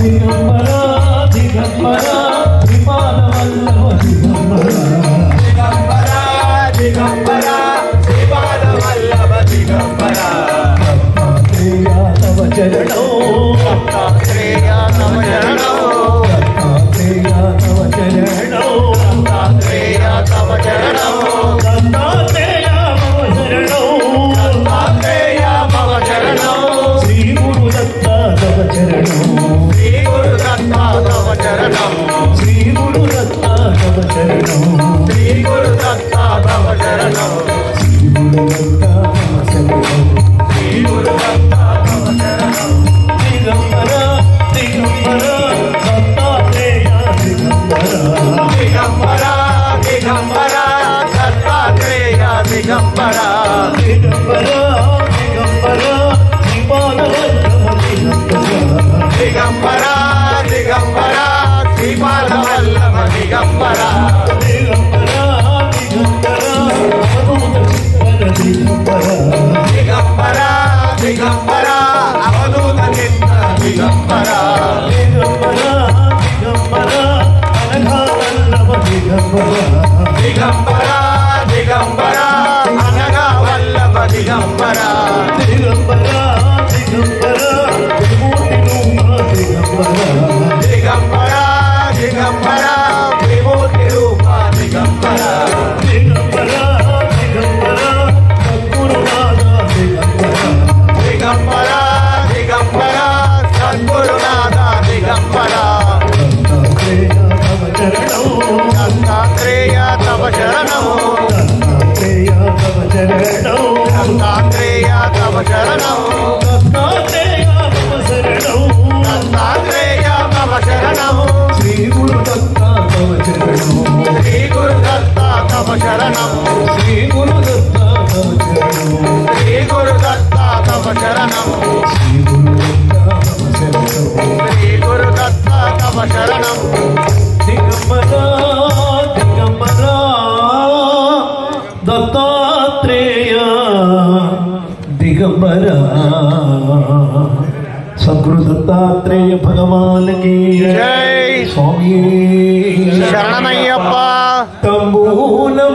దిగంబరా దిగంబరా శ్రీపాద వల్లభ దిగంబరా దిగంబరా శ్రీపాద వల్లభ దిగంబరా దత్తాత్రేయ తవ చరణో దత్తాత్రేయ తవ చరణో దత్తాత్రేయ తవ చరణో దత్తాత్రేయ తవ చరణో దత్తాత్రేయ భవ శరణో దత్తాత్రేయ భవ చరణో శ్రీ గురు దత్త తవ చరణో శ్రీ గురు దత్త తవ చరణో శ్రీ గురు దత్త తవ చరణో శ్రీ గురు దత్త తవ చరణో శ్రీ గురు దత్త తవ చరణో శ్రీ గురు దత్త తవ చరణో దిగంబరా దిగంబరా దత్తాత్రేయ దిగంబరా దిగంబరా దిగంబరా దత్తాత్రేయ దిగంబరా దిగంబరా దిగంబరా శ్రీపాద వల్లభ దిగంబరా దిగంబరా దిగంబరా శ్రీపాద వల్లభ దిగంబరా దిగంబరా దిగంబరా అవధూత చిత్తర దిగంబరా దిగంబరా దిగంబరా అవధూత చిత్త దిగంబరా దిగంబరా దిగంబరా అనఘా వల్లభ దిగంబరా దిగంబరా దిగంబరా అనగా వల్లభ దిగంబరా దిగంబరా దిగంబరా విభూతి రూప దిగంబరా దిగంబరా దిగంబరా విభూతి రూప దిగంబరా దిగంబరా దిగంబరా సద్గురునాథ దిగంబరా దిగంబరా దిగంబరా సద్గురునాథ దిగంబరా దత్తాత్రేయ తవ చరణం దత్తాత్రేయ తవ శరణం దత్తాత్రేయ తవ చరణం దత్తాత్రేయ తవ శరణం దత్తాత్రేయ తవ దత్తాత్రేయ తవ చరణం శరణం శ్రీ గురు దత్త తవ చరణం శ్రీ గురు దత్త తవ శరణం శ్రీ గురు దత్త తవ చరణం శ్రీ గురు దత్త తవ శరణం శ్రీ గురు దత్త తవ చరణం శ్రీ గురు దత్త తవ శరణం దిగంబరా దిగంబరా దత్తాత్రేయ దిగంబరా సద్గురు దత్తాత్రేయ భగవాన్ की జై స్వామి శరణమయ్యప్ప తంబూలం